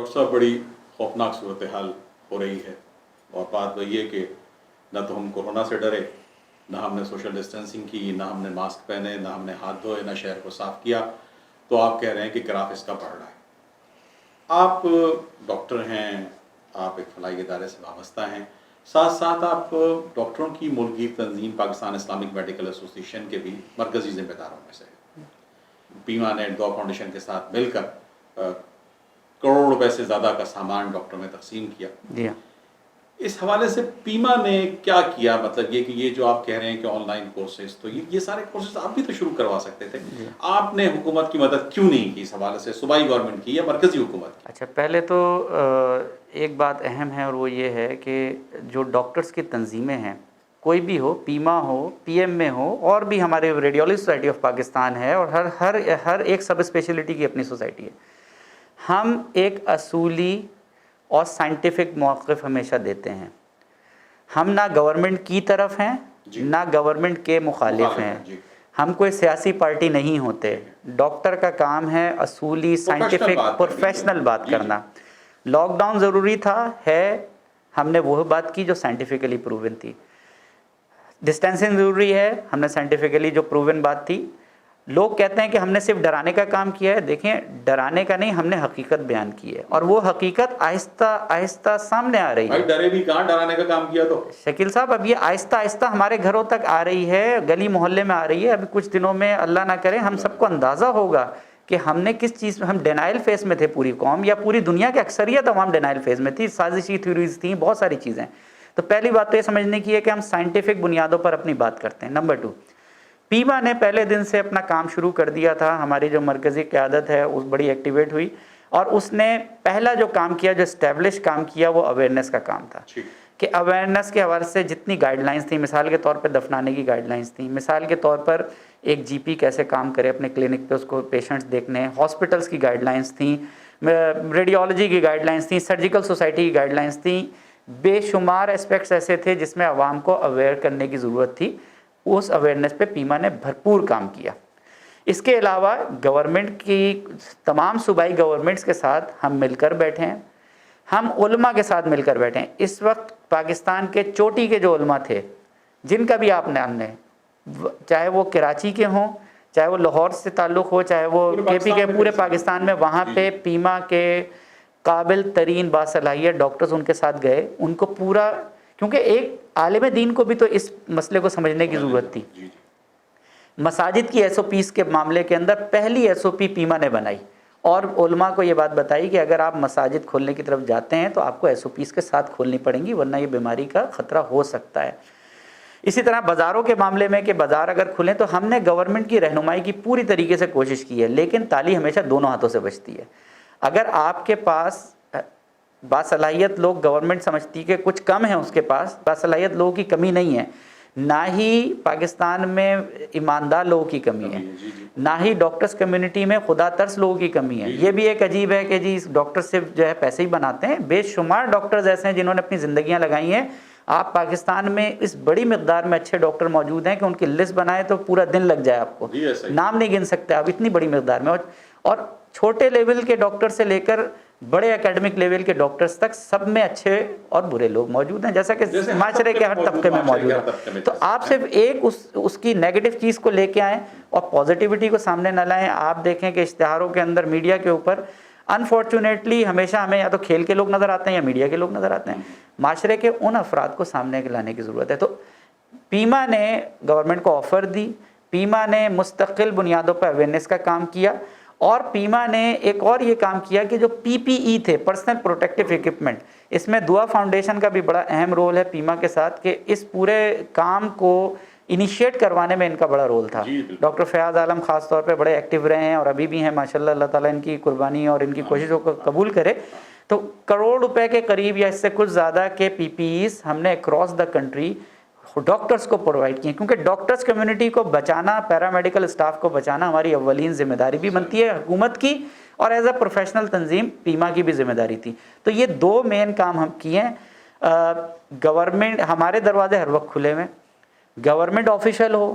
Doctor صاحب بڑی خوفناک صورتحال ہو رہی ہے، اور بات وہی ہے کہ نہ تو ہم کورونا سے ڈرے، نہ ہم نے سوشل ڈسٹینسنگ کی، نہ ہم نے ماسک پہنے، نہ ہم نے ہاتھ دھوئے، نہ شہر کو صاف کیا، تو آپ کہہ رہے ہیں کہ گراف اس کا بڑھ رہا ہے۔ آپ ڈاکٹر ہیں، آپ ایک فلاحی ادارے سے وابستہ ہیں، ساتھ ساتھ آپ ڈاکٹروں کی ملکی تنظیم پاکستان اسلامک میڈیکل ایسوسی ایشن کے بھی مرکزی ذمہ داروں میں سے ہیں۔ پیما نے دعا فاؤنڈیشن کے ساتھ مل کر کروڑ روپے سے زیادہ کا سامان ڈاکٹروں میں تقسیم کیا۔ جی ہاں، اس حوالے سے پیما نے کیا کیا؟ مطلب یہ کہ یہ جو آپ کہہ رہے ہیں کہ آن لائن کورسز، تو یہ سارے کورسز آپ بھی تو شروع کروا سکتے تھے، آپ نے حکومت کی مدد کیوں نہیں کی اس حوالے سے، صوبائی گورنمنٹ کی یا مرکزی حکومت کی؟ اچھا، پہلے تو ایک بات اہم ہے، اور وہ یہ ہے کہ جو ڈاکٹرز کی تنظیمیں ہیں، کوئی بھی ہو، پیما ہو، پی ایم میں ہو، اور بھی ہمارے ریڈیولوجی سوسائٹی آف پاکستان ہے، اور ہر ایک سب اسپیشلٹی کی اپنی سوسائٹی ہے، ہم ایک اصولی اور سائنٹیفک موقف ہمیشہ دیتے ہیں۔ ہم نہ گورنمنٹ کی طرف ہیں، نہ گورنمنٹ کے مخالف ہیں، ہم کوئی سیاسی پارٹی نہیں ہوتے۔ ڈاکٹر کا کام ہے اصولی سائنٹیفک پروفیشنل بات کرنا۔ لاک ڈاؤن ضروری تھا، ہے، ہم نے وہ بات کی جو سائنٹیفکلی پروون تھی۔ ڈسٹینسنگ ضروری ہے، ہم نے سائنٹیفکلی جو پروون بات تھی۔ لوگ کہتے ہیں کہ ہم نے صرف ڈرانے کا کام کیا ہے، دیکھیں ڈرانے کا نہیں، ہم نے حقیقت بیان کی ہے، اور وہ حقیقت آہستہ آہستہ سامنے آ رہی ہے۔ بھائی ڈرے بھی کہاں، ڈرانے کا کام کیا تو؟ شکیل صاحب، اب یہ آہستہ آہستہ ہمارے گھروں تک آ رہی ہے، گلی محلے میں آ رہی ہے۔ ابھی کچھ دنوں میں اللہ نہ کرے ہم سب کو اندازہ ہوگا کہ ہم نے کس چیز میں، ہم ڈینائل فیز میں تھے، پوری قوم یا پوری دنیا کی اکثریت عوام ڈینائل فیز میں تھی، سازشی تھیوریز تھیں، بہت ساری چیزیں۔ تو پہلی بات تو یہ سمجھنے کی ہے کہ ہم سائنٹیفک بنیادوں پر اپنی بات کرتے ہیں۔ نمبر 2، پیما نے پہلے دن سے اپنا کام شروع کر دیا تھا، ہماری جو مرکزی قیادت ہے اس بڑی ایکٹیویٹ ہوئی، اور اس نے پہلا جو کام کیا، جو اسٹیبلش کام کیا، وہ اویئرنیس کا کام تھا، کہ اویئرنیس کے حوالے سے جتنی گائیڈ لائنس تھیں، مثال کے طور پر دفنانے کی گائیڈ لائنس تھیں، مثال کے طور پر ایک جی پی کیسے کام کرے اپنے کلینک پہ، اس کو پیشنٹس دیکھنے، ہاسپٹلس کی گائیڈ لائنس تھیں، ریڈیولوجی کی گائیڈ لائنس تھیں، سرجیکل سوسائٹی کی گائیڈ لائنس تھیں، بے شمار اسپیکٹس ایسے تھے جس میں عوام کو اویئر کرنے کی ضرورت تھی۔ اس اویئرنیس پہ پیما نے بھرپور کام کیا۔ اس کے علاوہ گورنمنٹ کی تمام صوبائی گورنمنٹس کے ساتھ ہم مل کر بیٹھے ہیں، ہم علماء کے ساتھ مل کر بیٹھے ہیں۔ اس وقت پاکستان کے چوٹی کے جو علماء تھے، جن کا بھی آپ نام لیں، چاہے وہ کراچی کے ہوں، چاہے وہ لاہور سے تعلق ہو، چاہے وہ کے پی کے، پورے پاکستان میں، وہاں پہ پیما کے قابل ترین باصلاحیت ڈاکٹرز ان کے ساتھ گئے، ان کو پورا، کیونکہ ایک عالم دین کو بھی تو اس مسئلے کو سمجھنے کی ضرورت تھی۔ مساجد کی ایس او پیز کے معاملے کے اندر پہلی ایس او پی پیما نے بنائی، اور علماء کو یہ بات بتائی کہ اگر آپ مساجد کھولنے کی طرف جاتے ہیں تو آپ کو ایس او پیز کے ساتھ کھولنی پڑیں گی، ورنہ یہ بیماری کا خطرہ ہو سکتا ہے۔ اسی طرح بازاروں کے معاملے میں کہ بازار اگر کھلیں تو ہم نے گورنمنٹ کی رہنمائی کی پوری طریقے سے کوشش کی ہے، لیکن تالی ہمیشہ دونوں ہاتھوں سے بجتی ہے۔ اگر آپ کے پاس باصلاحیت لوگ، گورنمنٹ سمجھتی کہ کچھ کم ہیں اس کے پاس، باصلاحیت لوگوں کی کمی نہیں ہے، نہ ہی پاکستان میں ایماندار لوگوں کی کمی ہے، نہ ہی ڈاکٹرز کمیونٹی میں خدا ترس لوگوں کی کمی ہے۔ یہ بھی ایک عجیب ہے کہ جی ڈاکٹر صرف جو ہے پیسے ہی بناتے ہیں، بے شمار ڈاکٹرز ایسے ہیں جنہوں نے اپنی زندگیاں لگائی ہیں۔ آپ پاکستان میں اس بڑی مقدار میں اچھے ڈاکٹر موجود ہیں کہ ان کی لسٹ بنائے تو پورا دن لگ جائے، آپ کو نام نہیں گن سکتے آپ، اتنی بڑی مقدار میں۔ اور چھوٹے لیول کے ڈاکٹر سے لے کر بڑے اکیڈمک لیول کے ڈاکٹرز تک، سب میں اچھے اور برے لوگ موجود ہیں، جیسا کہ معاشرے کے ہر طبقے میں موجود ہے۔ تو آپ صرف ایک اس کی نیگیٹو چیز کو لے کے آئیں اور پازیٹیوٹی کو سامنے نہ لائیں۔ آپ دیکھیں کہ اشتہاروں کے اندر، میڈیا کے اوپر انفارچونیٹلی ہمیشہ ہمیں یا تو کھیل کے لوگ نظر آتے ہیں یا میڈیا کے لوگ نظر آتے ہیں۔ معاشرے کے ان افراد کو سامنے لانے کی ضرورت ہے۔ تو پیما نے گورنمنٹ کو آفر دی، پیما نے مستقل بنیادوں پر اویئرنیس کا کام کیا، اور پیما نے ایک اور یہ کام کیا کہ جو پی پی ای تھے، پرسنل پروٹیکٹیو ایکوپمنٹ، اس میں دعا فاؤنڈیشن کا بھی بڑا اہم رول ہے پیما کے ساتھ، کہ اس پورے کام کو انیشیٹ کروانے میں ان کا بڑا رول تھا۔ ڈاکٹر فیاض عالم خاص طور پہ بڑے ایکٹیو رہے ہیں اور ابھی بھی ہیں ماشاءاللہ، اللہ تعالیٰ ان کی قربانی اور ان کی کوششوں کو قبول کرے۔ تو کروڑ روپے کے قریب یا اس سے کچھ زیادہ کے پی پی ایز ہم نے اکراس دا کنٹری ڈاکٹرز کو پرووائڈ کیے، کیونکہ ڈاکٹرز کمیونٹی کو بچانا، پیرامیڈیکل اسٹاف کو بچانا ہماری اولین ذمہ داری بھی بنتی ہے حکومت کی، اور ایز اے پروفیشنل تنظیم پیما کی بھی ذمہ داری تھی۔ تو یہ دو مین کام ہم کیے ہیں۔ گورنمنٹ، ہمارے دروازے ہر وقت کھلے ہوئے، گورنمنٹ آفیشل ہو،